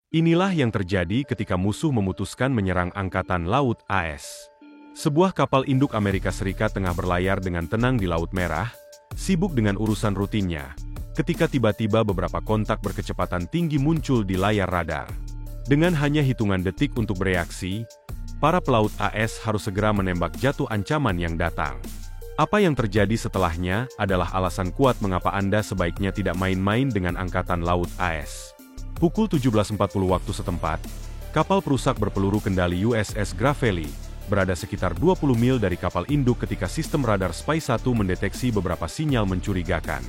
Inilah yang terjadi ketika musuh memutuskan menyerang Angkatan Laut AS. Sebuah kapal induk Amerika Serikat tengah berlayar dengan tenang di Laut Merah, sibuk dengan urusan rutinnya, ketika tiba-tiba beberapa kontak berkecepatan tinggi muncul di layar radar. Dengan hanya hitungan detik untuk bereaksi, para pelaut AS harus segera menembak jatuh ancaman yang datang. Apa yang terjadi setelahnya adalah alasan kuat mengapa Anda sebaiknya tidak main-main dengan Angkatan Laut AS. Pukul 17.40 waktu setempat, kapal perusak berpeluru kendali USS Gravely berada sekitar 20 mil dari kapal induk ketika sistem radar Spy-1 mendeteksi beberapa sinyal mencurigakan.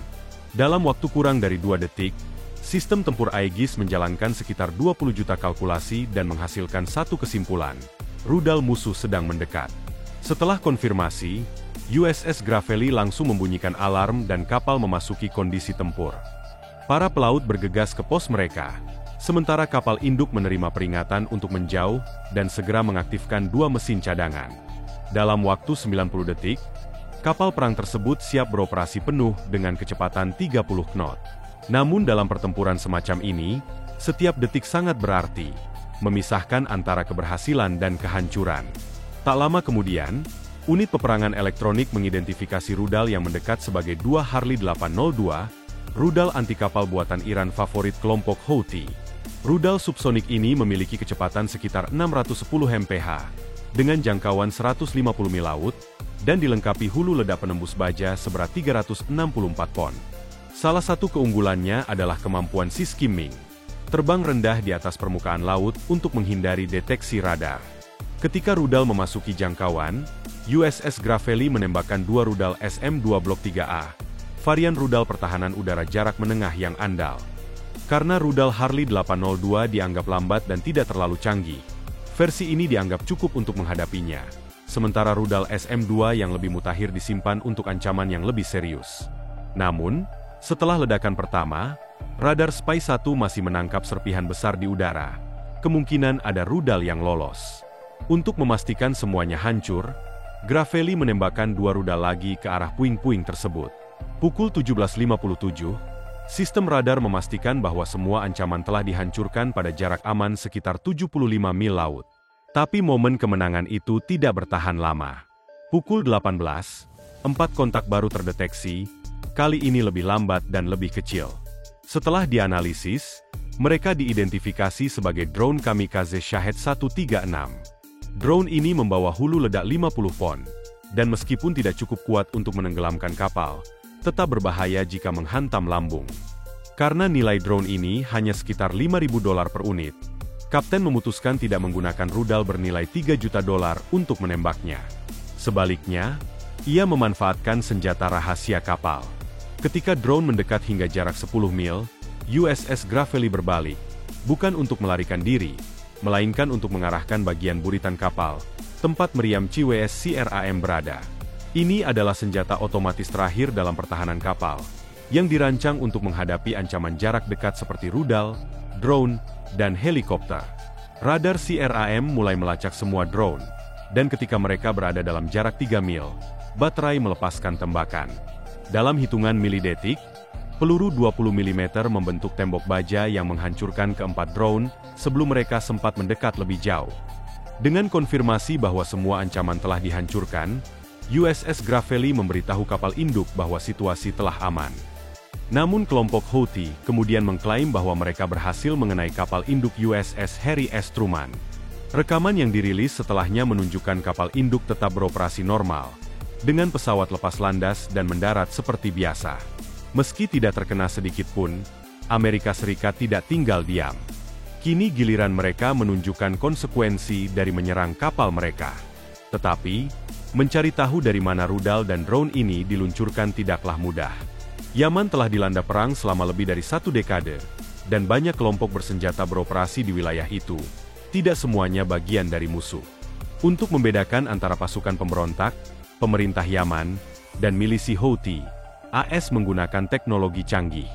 Dalam waktu kurang dari 2 detik, sistem tempur Aegis menjalankan sekitar 20 juta kalkulasi dan menghasilkan satu kesimpulan: rudal musuh sedang mendekat. Setelah konfirmasi, USS Gravely langsung membunyikan alarm dan kapal memasuki kondisi tempur. Para pelaut bergegas ke pos mereka, sementara kapal induk menerima peringatan untuk menjauh dan segera mengaktifkan 2 mesin cadangan. Dalam waktu 90 detik, kapal perang tersebut siap beroperasi penuh dengan kecepatan 30 knot. Namun dalam pertempuran semacam ini, setiap detik sangat berarti, memisahkan antara keberhasilan dan kehancuran. Tak lama kemudian, unit peperangan elektronik mengidentifikasi rudal yang mendekat sebagai 2 Harley 802, rudal anti-kapal buatan Iran favorit kelompok Houthi. Rudal subsonik ini memiliki kecepatan sekitar 610 mph, dengan jangkauan 150 mil laut, dan dilengkapi hulu ledak penembus baja seberat 364 pon. Salah satu keunggulannya adalah kemampuan si skimming, terbang rendah di atas permukaan laut untuk menghindari deteksi radar. Ketika rudal memasuki jangkauan, USS Gravely menembakkan 2 rudal SM-2 Blok 3A, varian rudal pertahanan udara jarak menengah yang andal. Karena rudal Harley 802 dianggap lambat dan tidak terlalu canggih, versi ini dianggap cukup untuk menghadapinya, sementara rudal SM-2 yang lebih mutakhir disimpan untuk ancaman yang lebih serius. Namun, setelah ledakan pertama, radar Spy-1 masih menangkap serpihan besar di udara. Kemungkinan ada rudal yang lolos. Untuk memastikan semuanya hancur, Gravely menembakkan 2 rudal lagi ke arah puing-puing tersebut. Pukul 17.57, sistem radar memastikan bahwa semua ancaman telah dihancurkan pada jarak aman sekitar 75 mil laut. Tapi momen kemenangan itu tidak bertahan lama. Pukul 18, 4 kontak baru terdeteksi, kali ini lebih lambat dan lebih kecil. Setelah dianalisis, mereka diidentifikasi sebagai drone kamikaze Shahed 136. Drone ini membawa hulu ledak 50 pon, dan meskipun tidak cukup kuat untuk menenggelamkan kapal, tetap berbahaya jika menghantam lambung. Karena nilai drone ini hanya sekitar $5.000 per unit, Kapten memutuskan tidak menggunakan rudal bernilai $3 juta untuk menembaknya. Sebaliknya, ia memanfaatkan senjata rahasia kapal. Ketika drone mendekat hingga jarak 10 mil, USS Gravely berbalik, bukan untuk melarikan diri, melainkan untuk mengarahkan bagian buritan kapal, tempat meriam CWS CRAM berada. Ini adalah senjata otomatis terakhir dalam pertahanan kapal, yang dirancang untuk menghadapi ancaman jarak dekat seperti rudal, drone, dan helikopter. Radar CRAM mulai melacak semua drone, dan ketika mereka berada dalam jarak 3 mil, baterai melepaskan tembakan. Dalam hitungan milidetik, peluru 20 mm membentuk tembok baja yang menghancurkan keempat drone sebelum mereka sempat mendekat lebih jauh. Dengan konfirmasi bahwa semua ancaman telah dihancurkan, USS Gravely memberitahu kapal induk bahwa situasi telah aman. Namun kelompok Houthi kemudian mengklaim bahwa mereka berhasil mengenai kapal induk USS Harry S. Truman. Rekaman yang dirilis setelahnya menunjukkan kapal induk tetap beroperasi normal, dengan pesawat lepas landas dan mendarat seperti biasa. Meski tidak terkena sedikit pun, Amerika Serikat tidak tinggal diam. Kini giliran mereka menunjukkan konsekuensi dari menyerang kapal mereka. Tetapi, mencari tahu dari mana rudal dan drone ini diluncurkan tidaklah mudah. Yaman telah dilanda perang selama lebih dari 1 dekade, dan banyak kelompok bersenjata beroperasi di wilayah itu. Tidak semuanya bagian dari musuh. Untuk membedakan antara pasukan pemberontak, pemerintah Yaman, dan milisi Houthi, AS menggunakan teknologi canggih.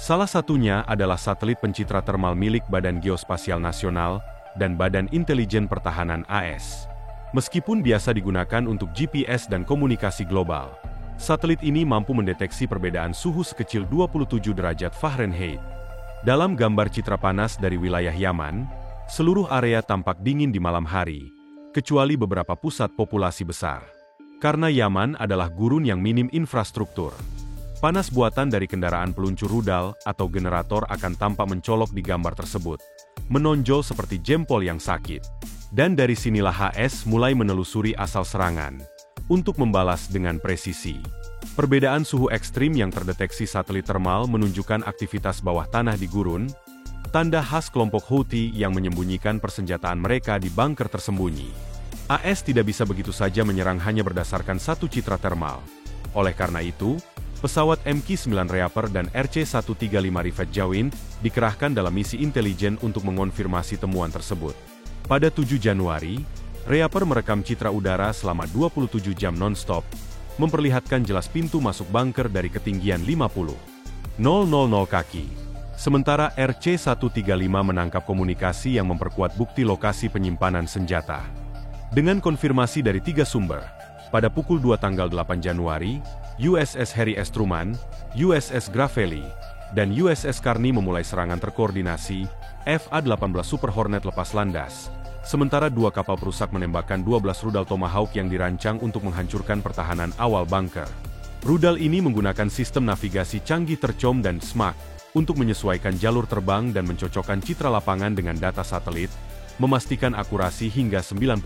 Salah satunya adalah satelit pencitra termal milik Badan Geospasial Nasional dan Badan Intelijen Pertahanan AS. Meskipun biasa digunakan untuk GPS dan komunikasi global, satelit ini mampu mendeteksi perbedaan suhu sekecil 27 derajat Fahrenheit. Dalam gambar citra panas dari wilayah Yaman, seluruh area tampak dingin di malam hari, kecuali beberapa pusat populasi besar. Karena Yaman adalah gurun yang minim infrastruktur, panas buatan dari kendaraan peluncur rudal atau generator akan tampak mencolok di gambar tersebut, menonjol seperti jempol yang sakit. Dan dari sinilah HS mulai menelusuri asal serangan, untuk membalas dengan presisi. Perbedaan suhu ekstrim yang terdeteksi satelit termal menunjukkan aktivitas bawah tanah di gurun, tanda khas kelompok Houthi yang menyembunyikan persenjataan mereka di bunker tersembunyi. AS tidak bisa begitu saja menyerang hanya berdasarkan satu citra termal. Oleh karena itu, pesawat MQ-9 Reaper dan RC-135 Rifat Jawin dikerahkan dalam misi intelijen untuk mengonfirmasi temuan tersebut. Pada 7 Januari, Reaper merekam citra udara selama 27 jam non-stop, memperlihatkan jelas pintu masuk bunker dari ketinggian 50,000 kaki. Sementara RC-135 menangkap komunikasi yang memperkuat bukti lokasi penyimpanan senjata. Dengan konfirmasi dari 3 sumber, pada pukul 2 tanggal 8 Januari, USS Harry S. Truman, USS Gravely, dan USS Carney memulai serangan terkoordinasi, FA-18 Super Hornet lepas landas. Sementara 2 kapal perusak menembakkan 12 rudal Tomahawk yang dirancang untuk menghancurkan pertahanan awal bunker. Rudal ini menggunakan sistem navigasi canggih tercom dan SMAC untuk menyesuaikan jalur terbang dan mencocokkan citra lapangan dengan data satelit, memastikan akurasi hingga 90%.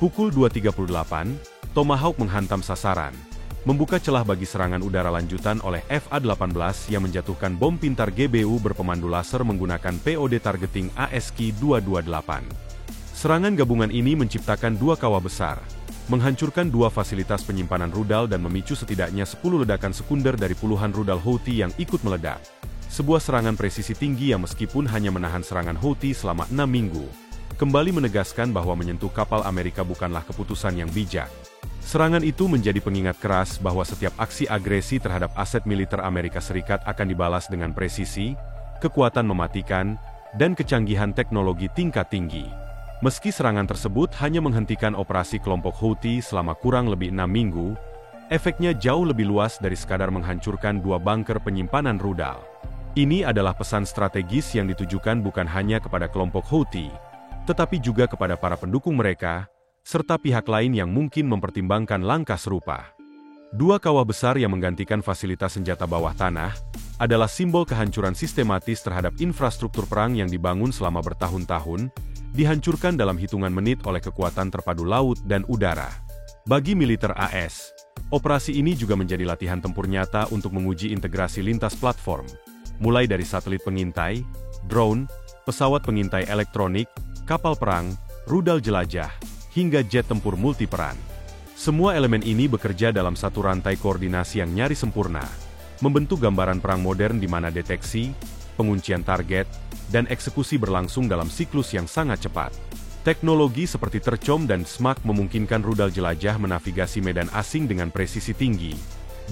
Pukul 2.38, Tomahawk menghantam sasaran, membuka celah bagi serangan udara lanjutan oleh FA-18 yang menjatuhkan bom pintar GBU berpemandu laser menggunakan POD targeting ASQ-228. Serangan gabungan ini menciptakan 2 kawah besar, menghancurkan 2 fasilitas penyimpanan rudal dan memicu setidaknya 10 ledakan sekunder dari puluhan rudal Houthi yang ikut meledak. Sebuah serangan presisi tinggi yang meskipun hanya menahan serangan Houthi selama 6 minggu, kembali menegaskan bahwa menyentuh kapal Amerika bukanlah keputusan yang bijak. Serangan itu menjadi pengingat keras bahwa setiap aksi agresi terhadap aset militer Amerika Serikat akan dibalas dengan presisi, kekuatan mematikan, dan kecanggihan teknologi tingkat tinggi. Meski serangan tersebut hanya menghentikan operasi kelompok Houthi selama kurang lebih 6 minggu, efeknya jauh lebih luas dari sekadar menghancurkan 2 bunker penyimpanan rudal. Ini adalah pesan strategis yang ditujukan bukan hanya kepada kelompok Houthi, tetapi juga kepada para pendukung mereka, serta pihak lain yang mungkin mempertimbangkan langkah serupa. 2 kawah besar yang menggantikan fasilitas senjata bawah tanah adalah simbol kehancuran sistematis terhadap infrastruktur perang yang dibangun selama bertahun-tahun, dihancurkan dalam hitungan menit oleh kekuatan terpadu laut dan udara. Bagi militer AS, operasi ini juga menjadi latihan tempur nyata untuk menguji integrasi lintas platform, mulai dari satelit pengintai, drone, pesawat pengintai elektronik, kapal perang, rudal jelajah, hingga jet tempur multiperan. Semua elemen ini bekerja dalam satu rantai koordinasi yang nyaris sempurna, membentuk gambaran perang modern di mana deteksi, penguncian target, dan eksekusi berlangsung dalam siklus yang sangat cepat. Teknologi seperti tercom dan SMAC memungkinkan rudal jelajah menavigasi medan asing dengan presisi tinggi,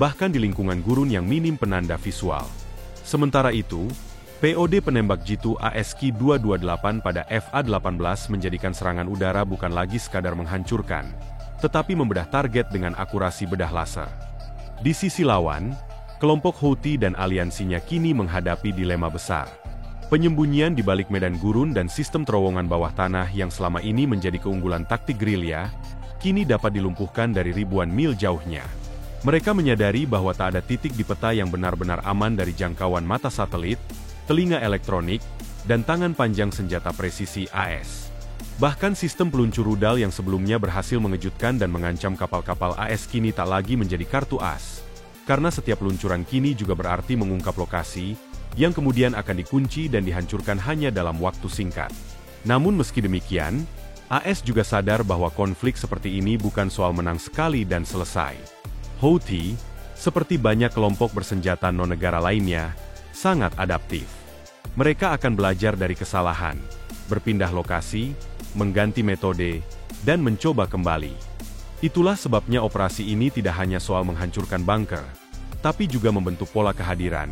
bahkan di lingkungan gurun yang minim penanda visual. Sementara itu, POD penembak jitu ASQ-228 pada FA-18 menjadikan serangan udara bukan lagi sekadar menghancurkan, tetapi membedah target dengan akurasi bedah laser. Di sisi lawan, kelompok Houthi dan aliansinya kini menghadapi dilema besar. Penyembunyian di balik medan gurun dan sistem terowongan bawah tanah yang selama ini menjadi keunggulan taktik gerilya, kini dapat dilumpuhkan dari ribuan mil jauhnya. Mereka menyadari bahwa tak ada titik di peta yang benar-benar aman dari jangkauan mata satelit, telinga elektronik, dan tangan panjang senjata presisi AS. Bahkan sistem peluncur rudal yang sebelumnya berhasil mengejutkan dan mengancam kapal-kapal AS kini tak lagi menjadi kartu as. Karena setiap peluncuran kini juga berarti mengungkap lokasi, yang kemudian akan dikunci dan dihancurkan hanya dalam waktu singkat. Namun meski demikian, AS juga sadar bahwa konflik seperti ini bukan soal menang sekali dan selesai. Houthi, seperti banyak kelompok bersenjata non-negara lainnya, sangat adaptif. Mereka akan belajar dari kesalahan, berpindah lokasi, mengganti metode, dan mencoba kembali. Itulah sebabnya operasi ini tidak hanya soal menghancurkan bunker, tapi juga membentuk pola kehadiran,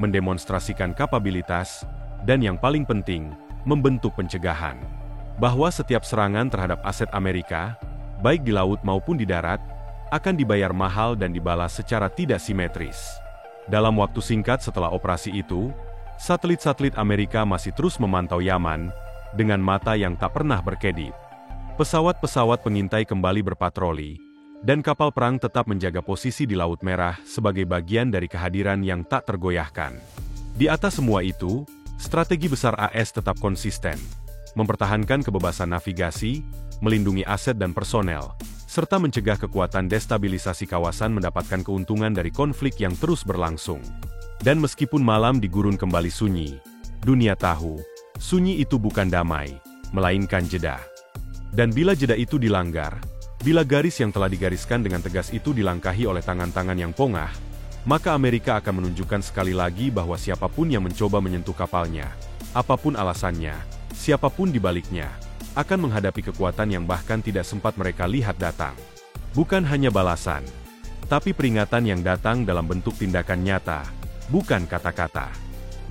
mendemonstrasikan kapabilitas, dan yang paling penting, membentuk pencegahan. Bahwa setiap serangan terhadap aset Amerika, baik di laut maupun di darat, akan dibayar mahal dan dibalas secara tidak simetris. Dalam waktu singkat setelah operasi itu, Satelit-satelit Amerika masih terus memantau Yaman dengan mata yang tak pernah berkedip. Pesawat-pesawat pengintai kembali berpatroli, dan kapal perang tetap menjaga posisi di Laut Merah sebagai bagian dari kehadiran yang tak tergoyahkan. Di atas semua itu, strategi besar AS tetap konsisten, mempertahankan kebebasan navigasi, melindungi aset dan personel, serta mencegah kekuatan destabilisasi kawasan mendapatkan keuntungan dari konflik yang terus berlangsung. Dan meskipun malam di gurun kembali sunyi, dunia tahu, sunyi itu bukan damai, melainkan jeda. Dan bila jeda itu dilanggar, bila garis yang telah digariskan dengan tegas itu dilangkahi oleh tangan-tangan yang pongah, maka Amerika akan menunjukkan sekali lagi bahwa siapapun yang mencoba menyentuh kapalnya, apapun alasannya, siapapun di baliknya, akan menghadapi kekuatan yang bahkan tidak sempat mereka lihat datang. Bukan hanya balasan, tapi peringatan yang datang dalam bentuk tindakan nyata, bukan kata-kata.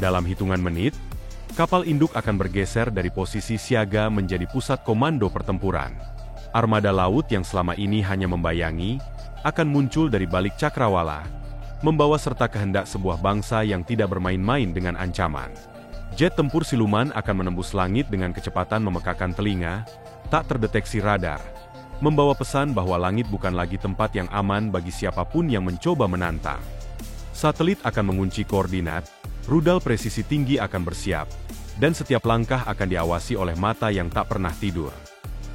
Dalam hitungan menit, kapal induk akan bergeser dari posisi siaga menjadi pusat komando pertempuran. Armada laut yang selama ini hanya membayangi, akan muncul dari balik cakrawala, membawa serta kehendak sebuah bangsa yang tidak bermain-main dengan ancaman. Jet tempur siluman akan menembus langit dengan kecepatan memekakan telinga, tak terdeteksi radar, membawa pesan bahwa langit bukan lagi tempat yang aman bagi siapapun yang mencoba menantang. Satelit akan mengunci koordinat, rudal presisi tinggi akan bersiap, dan setiap langkah akan diawasi oleh mata yang tak pernah tidur.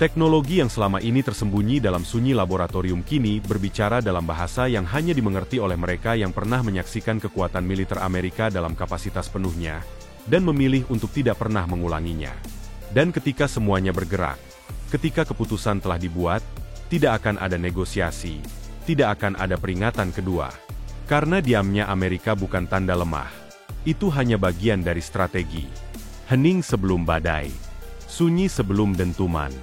Teknologi yang selama ini tersembunyi dalam sunyi laboratorium kini berbicara dalam bahasa yang hanya dimengerti oleh mereka yang pernah menyaksikan kekuatan militer Amerika dalam kapasitas penuhnya, dan memilih untuk tidak pernah mengulanginya. Dan ketika semuanya bergerak, ketika keputusan telah dibuat, tidak akan ada negosiasi, tidak akan ada peringatan kedua. Karena diamnya Amerika bukan tanda lemah. Itu hanya bagian dari strategi. Hening sebelum badai. Sunyi sebelum dentuman.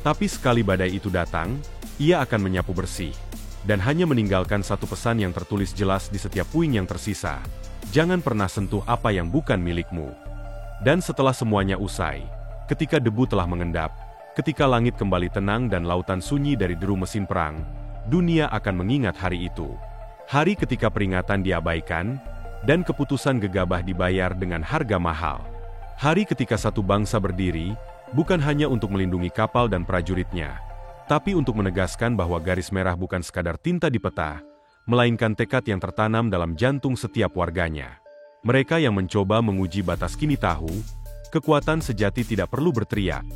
Tapi sekali badai itu datang, ia akan menyapu bersih. Dan hanya meninggalkan satu pesan yang tertulis jelas di setiap puing yang tersisa. Jangan pernah sentuh apa yang bukan milikmu. Dan setelah semuanya usai, ketika debu telah mengendap, ketika langit kembali tenang dan lautan sunyi dari deru mesin perang, dunia akan mengingat hari itu. Hari ketika peringatan diabaikan, dan keputusan gegabah dibayar dengan harga mahal. Hari ketika satu bangsa berdiri, bukan hanya untuk melindungi kapal dan prajuritnya, tapi untuk menegaskan bahwa garis merah bukan sekadar tinta di peta, melainkan tekad yang tertanam dalam jantung setiap warganya. Mereka yang mencoba menguji batas kini tahu, kekuatan sejati tidak perlu berteriak,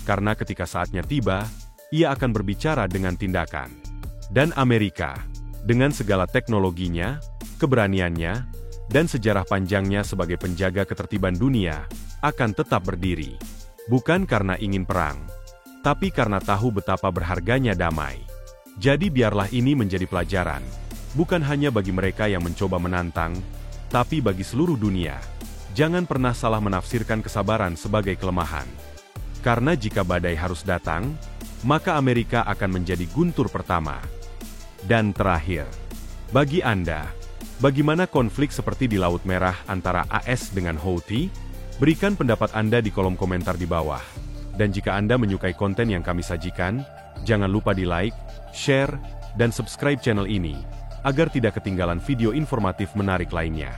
karena ketika saatnya tiba, ia akan berbicara dengan tindakan. Dan Amerika, dengan segala teknologinya, keberaniannya, dan sejarah panjangnya sebagai penjaga ketertiban dunia, akan tetap berdiri. Bukan karena ingin perang, tapi karena tahu betapa berharganya damai. Jadi biarlah ini menjadi pelajaran, bukan hanya bagi mereka yang mencoba menantang, tapi bagi seluruh dunia. Jangan pernah salah menafsirkan kesabaran sebagai kelemahan. Karena jika badai harus datang, maka Amerika akan menjadi guntur pertama. Dan terakhir, bagi Anda, bagaimana konflik seperti di Laut Merah antara AS dengan Houthi? Berikan pendapat Anda di kolom komentar di bawah. Dan jika Anda menyukai konten yang kami sajikan, jangan lupa di like, share, dan subscribe channel ini, agar tidak ketinggalan video informatif menarik lainnya.